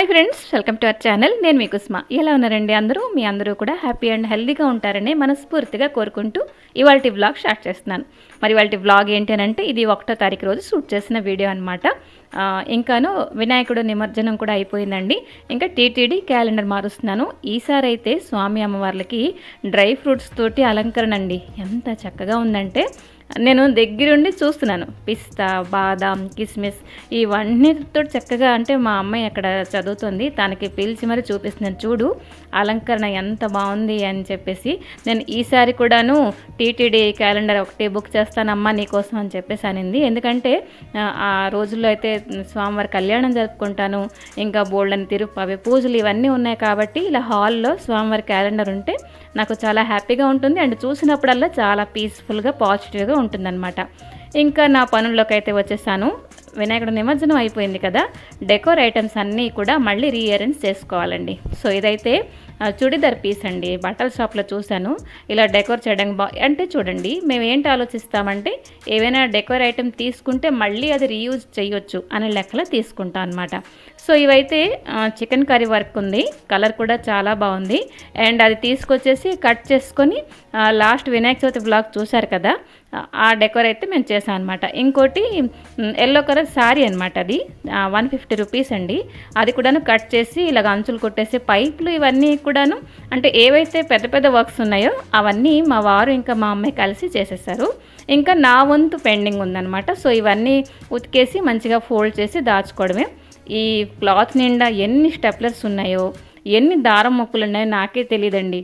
Hi friends, welcome to our channel. నేను మీ కుస్మా. ఎలా ఉన్నారండి అందరూ? మీ అందరూ కూడా హ్యాపీ అండ్ హెల్దీగా ఉంటారని మనస్ఫూర్తిగా కోరుకుంటూ ఇవాల్టి వ్లాగ్ స్టార్ట్ చేస్తున్నాను. మరి ఇవాల్టి వ్లాగ్ ఏంటి అని అంటే, ఇది 1వ తారీఖు రోజు షూట్ చేసిన వీడియో అనమాట. ఇంకాను వినాయకుడు నిమజ్జనం కూడా అయిపోయిందండి. ఇంకా టీటీడీ క్యాలెండర్ మారుస్తున్నాను. ఈసారి అయితే స్వామి అమ్మవార్లకి డ్రై ఫ్రూట్స్ తోటి అలంకరణ అండి. ఎంత చక్కగా ఉందంటే నేను దగ్గరుండి చూస్తున్నాను. పిస్తా, బాదాం, కిస్మిస్ ఇవన్నీతో చక్కగా, అంటే మా అమ్మాయి అక్కడ చదువుతుంది, తనకి పిలిచి మరి చూపిస్తున్నాను, చూడు అలంకరణ ఎంత బాగుంది అని చెప్పేసి. నేను ఈసారి కూడాను టీటీడీ క్యాలెండర్ ఒకటి బుక్ చేస్తానమ్మా నీకోసం అని చెప్పేసి అనింది. ఎందుకంటే ఆ రోజుల్లో అయితే స్వామివారి కళ్యాణం జరుపుకుంటాను, ఇంకా బోల్డని తిరుపతి పూజలు ఇవన్నీ ఉన్నాయి కాబట్టి ఇలా హాల్లో స్వామివారి క్యాలెండర్ ఉంటే నాకు చాలా హ్యాపీగా ఉంటుంది. అండ్ చూసినప్పుడల్లా చాలా పీస్ఫుల్గా పాజిటివ్గా ఉంటుందన్నమాట. ఇంకా నా పనుల్లోకి అయితే వచ్చేసాను. వినాయకుడు నిమజ్జనం అయిపోయింది కదా, డెకోర్ ఐటమ్స్ అన్నీ కూడా మళ్ళీ రీఅరేంజ్ చేసుకోవాలండి. సో ఇదైతే చుడిదార్ పీస్ అండి. బట్టల షాప్లో చూశాను ఇలా డెకోర్ చేయడం అంటే చూడండి, మేము ఏంటి ఆలోచిస్తామంటే ఏవైనా డెకోర్ ఐటమ్ తీసుకుంటే మళ్ళీ అది రీయూజ్ చేయొచ్చు అనే లెక్కలో తీసుకుంటాం అనమాట. సో ఇవైతే చికెన్ కర్రీ వర్క్ ఉంది, కలర్ కూడా చాలా బాగుంది. అండ్ అది తీసుకొచ్చేసి కట్ చేసుకొని లాస్ట్ వినాయక చవితి బ్లాగ్ చూశారు కదా, ఆ డెకోర్ అయితే మేము చేసాం అనమాట. ఇంకోటి ఎల్లో కలర్ శారీ అనమాట, అది 150 రూపీస్ అండి. అది కూడాను కట్ చేసి ఇలాగ అంచులు కొట్టేసి పైపులు ఇవన్నీ కూడాను, అంటే ఏవైతే పెద్ద పెద్ద వర్క్స్ ఉన్నాయో అవన్నీ మా వారు ఇంకా మా అమ్మాయి కలిసి చేసేసారు. ఇంకా నా వంతు పెండింగ్ ఉందన్నమాట. సో ఇవన్నీ ఉతికేసి మంచిగా ఫోల్డ్ చేసి దాచుకోవడమే. ఈ క్లాత్ నిండా ఎన్ని స్టెప్లర్స్ ఉన్నాయో, ఎన్ని దారం మొక్కులు ఉన్నాయో నాకే తెలియదండి.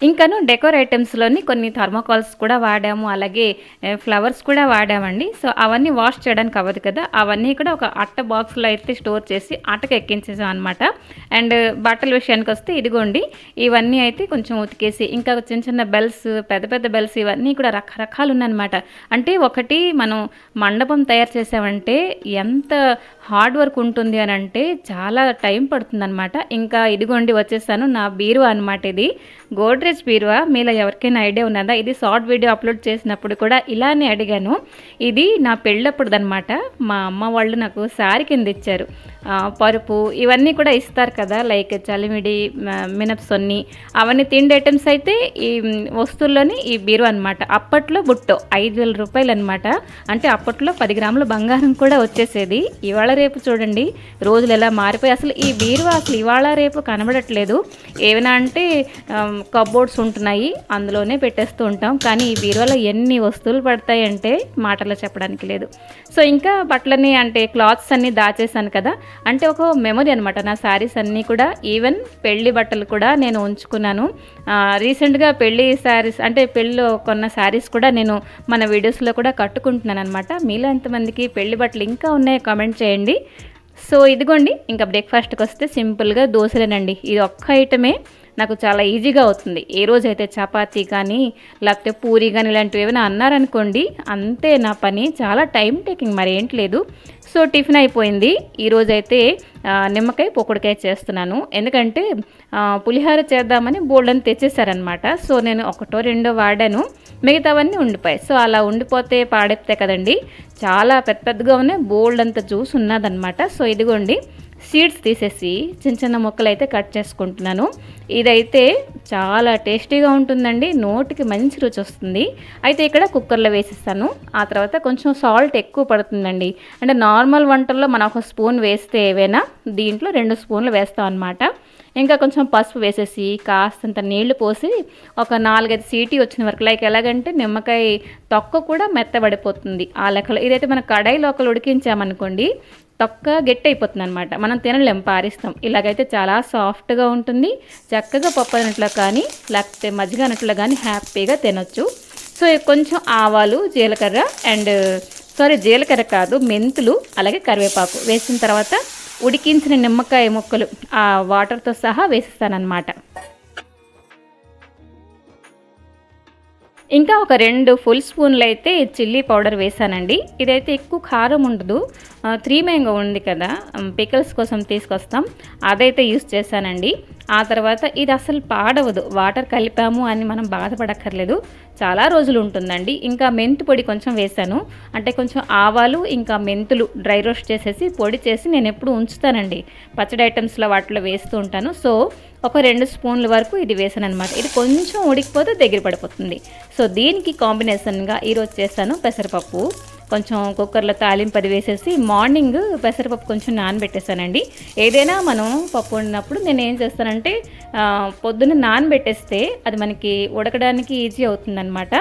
ఇంకాను డెకోర్ ఐటమ్స్లోని కొన్ని థర్మోకాల్స్ కూడా వాడాము, అలాగే ఫ్లవర్స్ కూడా వాడామండి. సో అవన్నీ వాష్ చేయడానికి అవ్వదు కదా, అవన్నీ కూడా ఒక అట్ట బాక్స్లో అయితే స్టోర్ చేసి అట్టకు ఎక్కించేసాం అనమాట. అండ్ బట్టల విషయానికి వస్తే ఇదిగోండి, ఇవన్నీ అయితే కొంచెం ఉతికేసి, ఇంకా చిన్న చిన్న బెల్స్, పెద్ద పెద్ద బెల్స్ ఇవన్నీ కూడా రకరకాలు ఉన్నాయన్నమాట. అంటే ఒకటి మనం మండపం తయారు చేసామంటే ఎంత హార్డ్ వర్క్ ఉంటుంది అని అంటే చాలా టైం పడుతుంది అనమాట. ఇంకా ఇదిగోండి వచ్చేసాను, నా బీరువా అనమాట. ఇది గోడ్రేజ్ బీరువా. మీలో ఎవరికైనా ఐడియా ఉన్నదా? ఇది షార్ట్ వీడియో అప్లోడ్ చేసినప్పుడు కూడా ఇలానే అడిగాను. ఇది నా పెళ్ళప్పుడుదనమాట. మా అమ్మ వాళ్ళు నాకు శారీ కింద ఇచ్చారు. పరుపు ఇవన్నీ కూడా ఇస్తారు కదా, లైక్ చలిమిడి, మినప్సొన్ని, అవన్నీ తిండి ఐటమ్స్ అయితే ఈ వస్తువుల్లోని ఈ బీరువా అనమాట. అప్పట్లో బుట్టో 5,000 రూపాయలు అనమాట. అంటే అప్పట్లో 10 గ్రాముల బంగారం కూడా వచ్చేసేది. ఇవాళ రేపు చూడండి రోజులు ఎలా మారిపోయి, అసలు ఈ బీరువా అసలు ఇవాళ రేపు కనబడట్లేదు. ఏమైనా అంటే కబోర్డ్స్ ఉంటున్నాయి, అందులోనే పెట్టేస్తూ ఉంటాం. కానీ ఈ బీరువాలో ఎన్ని వస్తువులు పడతాయి అంటే మాటలో చెప్పడానికి లేదు. సో ఇంకా బట్టలని అంటే క్లాత్స్ అన్నీ దాచేసాను కదా, అంటే ఒక మెమరీ అనమాట. నా శారీస్ అన్నీ కూడా, ఈవెన్ పెళ్లి బట్టలు కూడా నేను ఉంచుకున్నాను. రీసెంట్గా పెళ్లి శారీస్ అంటే పెళ్ళిలో కొన్న శారీస్ కూడా నేను మన వీడియోస్లో కూడా కట్టుకుంటున్నాను అనమాట. మీలో ఎంతమందికి పెళ్లి బట్టలు ఇంకా ఉన్నాయో కామెంట్ చేయండి. సో ఇదిగోండి, ఇంకా బ్రేక్ఫాస్ట్కి వస్తే సింపుల్గా దోశలేనండి. ఇది ఒక్క ఐటమే నాకు చాలా ఈజీగా అవుతుంది. ఏ రోజైతే చపాతీ కానీ లేకపోతే పూరి కానీ ఇలాంటివి ఏమైనా అన్నారనుకోండి, అంతే నా పని. చాలా టైం టేకింగ్, మరి ఏంటి లేదు. సో టిఫిన్ అయిపోయింది. ఈరోజైతే నిమ్మకాయ పొక్కుడుకాయ చేస్తున్నాను. ఎందుకంటే పులిహోర చేద్దామని బోల్డని తెచ్చేసారనమాట. సో నేను ఒకటో రెండో వాడాను, మిగతావన్నీ ఉండిపోయాయి. సో అలా ఉండిపోతే పాడెత్తాయి కదండి. చాలా పెద్దగా ఉన్నాయి, బోల్డ్ అంత జ్యూస్ ఉన్నదనమాట. సో ఇదిగోండి, సీడ్స్ తీసేసి చిన్న చిన్న ముక్కలు అయితే కట్ చేసుకుంటున్నాను. ఇదైతే చాలా టేస్టీగా ఉంటుందండి, నోటికి మంచి రుచి వస్తుంది. అయితే ఇక్కడ కుక్కర్లో వేసేస్తాను. ఆ తర్వాత కొంచెం సాల్ట్ ఎక్కువ పడుతుందండి. అంటే నార్మల్ వంటల్లో మనం 1 స్పూన్ వేస్తే ఏవైనా, దీంట్లో 2 స్పూన్లు వేస్తాం అనమాట. ఇంకా కొంచెం పసుపు వేసేసి కాస్తంత నీళ్లు పోసి ఒక 4-5 సీటీ వచ్చిన వరకు, లైక్ ఎలాగంటే నిమ్మకాయ తొక్క కూడా మెత్తబడిపోతుంది ఆ లెక్కలో. ఇదైతే మన కడాయిలో ఒకళ్ళు ఉడికించామనుకోండి, తొక్క గట్టి అయిపోతుంది అనమాట, మనం తినలేం, పారిస్తాం. ఇలాగైతే చాలా సాఫ్ట్గా ఉంటుంది. చక్కగా పప్పు అన్నట్లు కానీ లేకపోతే మజ్జిగ అన్నట్లు కానీ హ్యాపీగా తినొచ్చు. సో కొంచెం ఆవాలు, జీలకర్ర అండ్ జీలకర్ర కాదు, మెంతులు, అలాగే కరివేపాకు వేసిన తర్వాత ఉడికించిన నిమ్మకాయ ముక్కలు ఆ వాటర్తో సహా వేసిస్తానమాట. ఇంకా ఒక 2 ఫుల్ స్పూన్లు అయితే చిల్లీ పౌడర్ వేసానండి. ఇదైతే ఎక్కువ కారం ఉండదు. 3 మ్యాంగో ఉంది కదా, పికల్స్ కోసం తీసుకొస్తాం, అదైతే యూస్ చేశానండి. ఆ తర్వాత ఇది అసలు పాడవదు, వాటర్ కలిపాము అని మనం బాధపడక్కర్లేదు, చాలా రోజులు ఉంటుందండి. ఇంకా మెంతు పొడి కొంచెం వేసాను, అంటే కొంచెం ఆవాలు ఇంకా మెంతులు డ్రై రోస్ట్ చేసేసి పొడి చేసి నేను ఎప్పుడు ఉంచుతానండి, పచ్చడి ఐటమ్స్లో వాటిలో వేస్తూ ఉంటాను. సో ఒక 2 స్పూన్ల వరకు ఇది వేసాను అనమాట. ఇది కొంచెం ఉడికిపోతే దగ్గర పడిపోతుంది. సో దీనికి కాంబినేషన్గా ఈరోజు చేస్తాను పెసరపప్పు. కొంచెం కుక్కర్లో తాలింపు అది వేసేసి మార్నింగ్ పెసరపప్పు కొంచెం నానబెట్టేసానండి. ఏదైనా మనం పప్పు వండినప్పుడు నేను ఏం చేస్తానంటే పొద్దున్న నానబెట్టేస్తే అది మనకి ఉడకడానికి ఈజీ అవుతుందన్నమాట.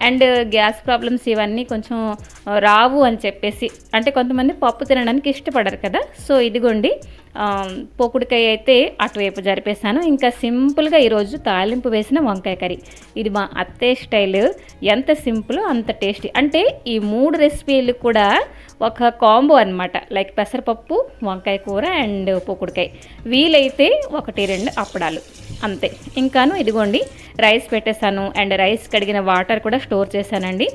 అండ్ గ్యాస్ ప్రాబ్లమ్స్ ఇవన్నీ కొంచెం రావు అని చెప్పేసి, అంటే కొంతమంది పప్పు తినడానికి ఇష్టపడరు కదా. సో ఇదిగోండి పోకుడికాయ అయితే అటువైపు జరిపేశాను. ఇంకా సింపుల్గా ఈరోజు తాలింపు వేసిన వంకాయ కర్రీ. ఇది మా అత్తయ్య స్టైల్, ఎంత సింపుల్ అంత టేస్టీ. అంటే ఈ 3 రెసిపీలు కూడా ఒక కాంబో అనమాట, లైక్ పెసరపప్పు, వంకాయ కూర అండ్ పోకుడికాయ, వీలైతే 1-2 అప్పడాలు, అంతే. ఇంకాను ఇదిగోండి రైస్ పెట్టేశాను అండ్ రైస్ కడిగిన వాటర్ కూడా స్టోర్ చేశానండి.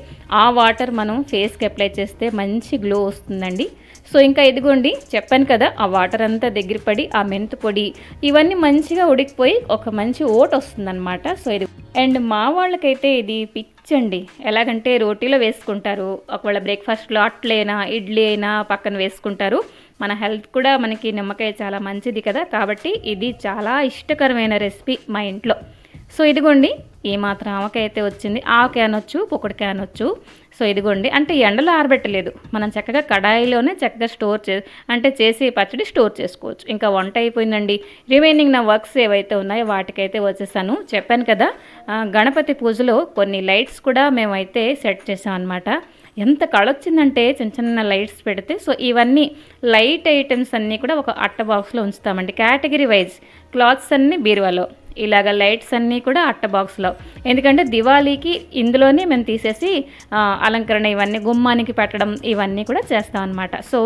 ఆ వాటర్ మనం ఫేస్కి అప్లై చేస్తే మంచి గ్లో వస్తుందండి. సో ఇంకా ఇదిగోండి చెప్పాను కదా, ఆ వాటర్ అంతా దగ్గర పడి ఆ మెంతు పొడి ఇవన్నీ మంచిగా ఉడికిపోయి ఒక మంచి ఓట్ వస్తుందన్నమాట. సో ఇది అండ్ మా వాళ్ళకైతే ఇది పిచ్చండి. ఎలాగంటే రోటీలో వేసుకుంటారు, ఒకవేళ బ్రేక్ఫాస్ట్లో అట్లైనా ఇడ్లీ అయినా పక్కన వేసుకుంటారు. మన హెల్త్ కూడా మనకి నిమ్మకాయ చాలా మంచిది కదా, కాబట్టి ఇది చాలా ఇష్టకరమైన రెసిపీ మా ఇంట్లో. సో ఇదిగోండి ఈ మాత్రం ఆవకాయ అయితే వచ్చింది. ఆవకాయ అనొచ్చు, పొకుడికాయ అనొచ్చు. సో ఇదిగోండి, అంటే ఎండలో ఆరబెట్టలేదు, మనం చక్కగా కడాయిలోనే చక్కగా స్టోర్ అంటే చేసి పచ్చడి స్టోర్ చేసుకోవచ్చు. ఇంకా వంట అయిపోయిందండి. రిమైనింగ్ నా వర్క్స్ ఏవైతే ఉన్నాయో వాటికైతే వచ్చేసాను. చెప్పాను కదా గణపతి పూజలో కొన్ని లైట్స్ కూడా మేమైతే సెట్ చేసాం అనమాట. ఎంత కళొచ్చిందంటే చిన్న చిన్న లైట్స్ పెడితే. సో ఇవన్నీ లైట్ ఐటమ్స్ అన్నీ కూడా ఒక అట్ట బాక్స్లో ఉంచుతామండి. కేటగిరీ వైజ్ క్లాత్స్ అన్నీ బీరువాలో, ఇలాగ లైట్స్ అన్నీ కూడా అట్ట బాక్స్లో. ఎందుకంటే దివాళీకి ఇందులోనే మేము తీసేసి అలంకరణ ఇవన్నీ గుమ్మానికి పెట్టడం ఇవన్నీ కూడా చేస్తాం అనమాట. సో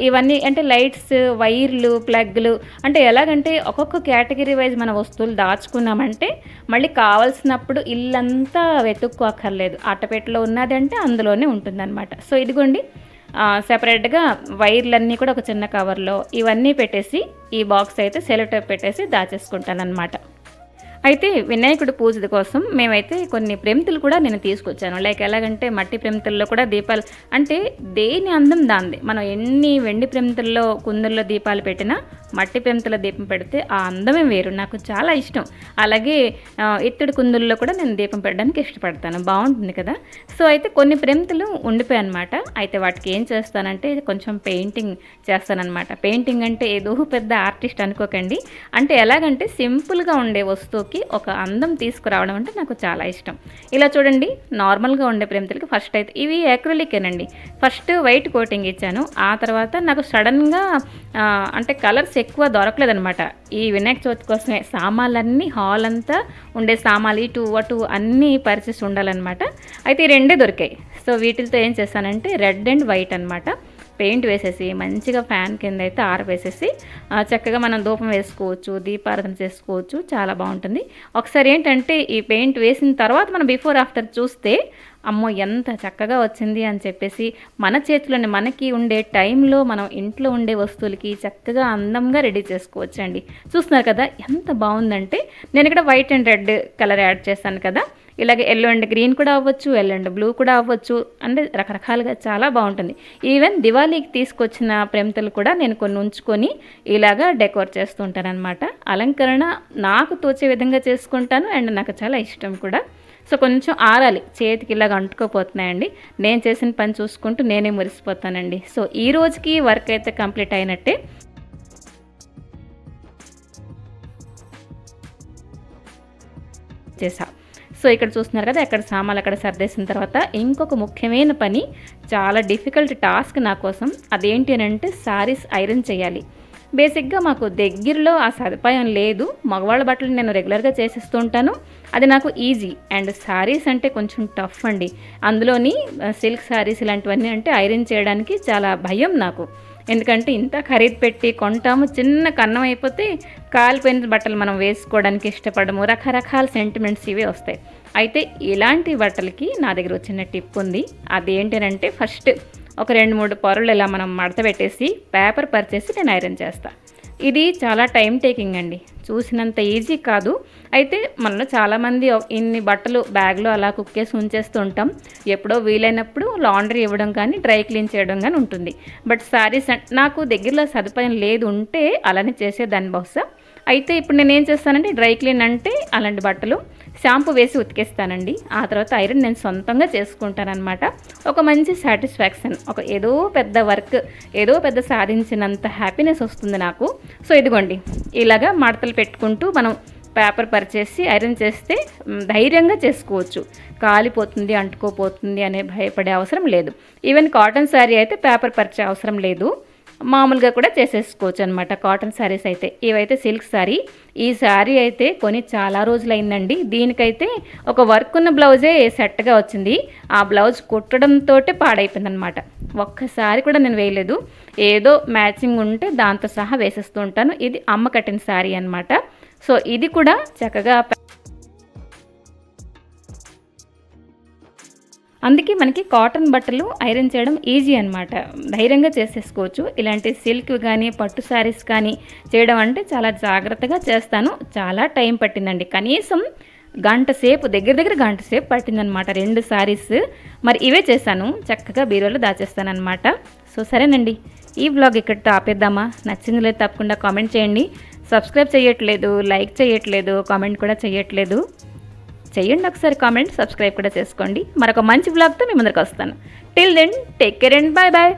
ఇవన్నీ అంటే లైట్స్, వైర్లు, ప్లగ్లు, అంటే ఎలాగంటే ఒక్కొక్క కేటగిరీ వైజ్ మన వస్తువులు దాచుకున్నామంటే మళ్ళీ కావాల్సినప్పుడు ఇల్లంతా వెతుక్కోక్కర్లేదు, అట్టపెట్టలో ఉన్నది అంటే అందులోనే ఉంటుందన్నమాట. సో ఇదిగోండి సెపరేట్గా వైర్లన్నీ కూడా ఒక చిన్న కవర్లో ఇవన్నీ పెట్టేసి ఈ బాక్స్ అయితే సెలో టేప్ పెట్టేసి దాచేసుకుంటాను అనమాట. అయితే వినాయకుడి పూజ కోసం మేమైతే కొన్ని ప్రమితులు కూడా నేను తీసుకొచ్చాను. లైక్ ఎలాగంటే మట్టి ప్రమితుల్లో కూడా దీపాలు, అంటే దేని అందం దాంది. మనం ఎన్ని వెండి ప్రమితుల్లో కుందుల్లో దీపాలు పెట్టినా మట్టి ప్రమితుల దీపం పెడితే ఆ అందమే వేరు, నాకు చాలా ఇష్టం. అలాగే ఇత్తడి కుందుల్లో కూడా నేను దీపం పెట్టడానికి ఇష్టపడతాను, బాగుంటుంది కదా. సో అయితే కొన్ని ప్రమితులు ఉండిపోయాయి అనమాట. అయితే వాటికి ఏం చేస్తానంటే కొంచెం పెయింటింగ్ చేస్తానన్నమాట. పెయింటింగ్ అంటే ఏదో పెద్ద ఆర్టిస్ట్ అనుకోకండి, అంటే ఎలాగంటే సింపుల్గా ఉండే వస్తువుకి ఒక అందం తీసుకురావడం అంటే నాకు చాలా ఇష్టం. ఇలా చూడండి నార్మల్గా ఉండే ప్రమితులకి ఫస్ట్ అయితే ఇవి యాక్రిలికేనండి. ఫస్ట్ వైట్ కోటింగ్ ఇచ్చాను, ఆ తర్వాత నాకు సడన్గా అంటే కలర్స్ ఎక్కువ దొరకలేదనమాట. ఈ వినాయక చవితి కోసమే సామాన్లన్నీ హాల్ అంతా ఉండే సామాన్లు ఇటు అటు అన్నీ పరిచేసి ఉండాలన్నమాట. అయితే ఈ 2 దొరికాయి. సో వీటితో ఏం చేశానంటే రెడ్ అండ్ వైట్ అనమాట పెయింట్ వేసేసి మంచిగా ఫ్యాన్ కింద అయితే ఆరవేసేసి చక్కగా మనం ధూపం వేసుకోవచ్చు, దీపారాధన చేసుకోవచ్చు, చాలా బాగుంటుంది. ఒకసారి ఏంటంటే ఈ పెయింట్ వేసిన తర్వాత మనం బిఫోర్ ఆఫ్టర్ చూస్తే అమ్మో ఎంత చక్కగా వచ్చింది అని చెప్పేసి మన చేతిలోనే మనకి ఉండే టైంలో మనం ఇంట్లో ఉండే వస్తువులకి చక్కగా అందంగా రెడీ చేసుకోవచ్చు అండి. చూస్తున్నారు కదా ఎంత బాగుందంటే. నేను ఇక్కడ white and red colour add చేశాను కదా, ఇలాగే ఎల్లో అండ్ గ్రీన్ కూడా అవ్వచ్చు, ఎల్లో అండ్ బ్లూ కూడా అవ్వచ్చు, అంటే రకరకాలుగా చాలా బాగుంటుంది. ఈవెన్ దివాళీకి తీసుకొచ్చిన ప్రమితలు కూడా నేను కొన్ని ఉంచుకొని ఇలాగా డెకోర్ చేస్తూ ఉంటానన్నమాట. అలంకరణ నాకు తోచే విధంగా చేసుకుంటాను అండ్ నాకు చాలా ఇష్టం కూడా. సో కొంచెం ఆరాలి, చేతికి ఇలాగ అంటుకోపోతున్నాయండి. నేను చేసిన పని చూసుకుంటూ నేనే మురిసిపోతానండి. సో ఈ రోజుకి వర్క్ అయితే కంప్లీట్ అయినట్టే. చేసా. సో ఇక్కడ చూస్తున్నారు కదా, ఎక్కడ సామాన్లు అక్కడ సర్దేసిన తర్వాత ఇంకొక ముఖ్యమైన పని, చాలా డిఫికల్ట్ టాస్క్ నా కోసం. అదేంటి అని అంటే శారీస్ ఐరన్ చేయాలి. బేసిక్గా మాకు దగ్గరలో ఆ సదుపాయం లేదు. మగవాళ్ళ బట్టలు నేను రెగ్యులర్గా చేసేస్తూ ఉంటాను, అది నాకు ఈజీ. అండ్ శారీస్ అంటే కొంచెం టఫ్ అండి, అందులోని సిల్క్ శారీస్ ఇలాంటివన్నీ అంటే ఐరన్ చేయడానికి చాలా భయం నాకు. ఎందుకంటే ఇంత ఖరీదు పెట్టి కొంటాము, చిన్న కన్నం అయిపోతే కాలిపోయిన బట్టలు మనం వేసుకోవడానికి ఇష్టపడము, రకరకాల సెంటిమెంట్స్ ఇవే వస్తాయి. అయితే ఇలాంటి బట్టలకి నా దగ్గర వచ్చిన టిప్ ఉంది. అదేంటంటే ఫస్ట్ ఒక 2-3 పొరలు ఇలా మనం మడత పెట్టేసి పేపర్ పరిచేసి నేను ఐరన్ చేస్తాను. ఇది చాలా టైం టేకింగ్ అండి. చూసినంత ఈజీ కాదు. అయితే మనలో చాలామంది ఇన్ని బట్టలు బ్యాగ్లో అలా కుక్కేసి ఉంచేస్తూ ఉంటాం. ఎప్పుడో వీలైనప్పుడు లాండ్రీ ఇవ్వడం కానీ డ్రై క్లీన్ చేయడం కానీ ఉంటుంది. బట్ శారీస్ నాకు దగ్గరలో సదుపాయం లేదు ఉంటే అలానే చేసేదాన్ని బహుశా. అయితే ఇప్పుడు నేనేం చేస్తానంటే డ్రై క్లీన్ అంటే అలాంటి బట్టలు షాంపూ వేసి ఉతికేస్తానండి. ఆ తర్వాత ఐరన్ నేను సొంతంగా చేసుకుంటానన్నమాట. ఒక మంచి సాటిస్ఫాక్షన్, ఏదో పెద్ద వర్క్, ఏదో పెద్ద సాధించినంత హ్యాపీనెస్ వస్తుంది నాకు. సో ఇదిగోండి, ఇలాగా మడతలు పెట్టుకుంటూ మనం పేపర్ పరిచేసి ఐరన్ చేస్తే ధైర్యంగా చేసుకోవచ్చు. కాలిపోతుంది, అంటుకోపోతుంది అనే భయపడే అవసరం లేదు. ఈవెన్ కాటన్ శారీ అయితే పేపర్ పరిచే అవసరం లేదు, మామూలుగా కూడా చేసేసుకోవచ్చు అనమాట. కాటన్ శారీస్ అయితే, ఇవైతే సిల్క్ శారీ. ఈ శారీ అయితే కొని చాలా రోజులైందండి. దీనికైతే ఒక వర్క్ ఉన్న బ్లౌజే సెట్గా వచ్చింది. ఆ బ్లౌజ్ కుట్టడంతో పాడైపోయిందనమాట. ఒక్కసారి కూడా నేను వేయలేదు, ఏదో మ్యాచింగ్ ఉంటే దాంతో సహా వేసేస్తూ ఉంటాను. ఇది అమ్మ కట్టిన శారీ అనమాట. సో ఇది కూడా చక్కగా, అందుకే మనకి కాటన్ బట్టలు ఐరన్ చేయడం ఈజీ అనమాట. ధైర్యంగా చేసేసుకోవచ్చు. ఇలాంటి సిల్క్ కానీ పట్టు శారీస్ కానీ చేయడం అంటే చాలా జాగ్రత్తగా చేస్తాను. చాలా టైం పట్టిందండి, కనీసం గంట సేపు, దగ్గర గంట సేపు పట్టిందనమాట 2 శారీస్. మరి ఇవే చేశాను, చక్కగా బీరోలో దాచేస్తానమాట. సో సరేనండి, ఈ బ్లాగ్ ఇక్కడితో ఆపేద్దామా? నచ్చింది లేదు తప్పకుండా కామెంట్ చేయండి. సబ్స్క్రైబ్ చేయట్లేదు, లైక్ చేయట్లేదు, కామెంట్ కూడా చేయట్లేదు. చెయ్యండి ఒకసారి కామెంట్, సబ్స్క్రైబ్ కూడా చేసుకోండి. మరొక మంచి బ్లాగ్తో మీ ముందరికి వస్తాను. Till then take care and bye bye.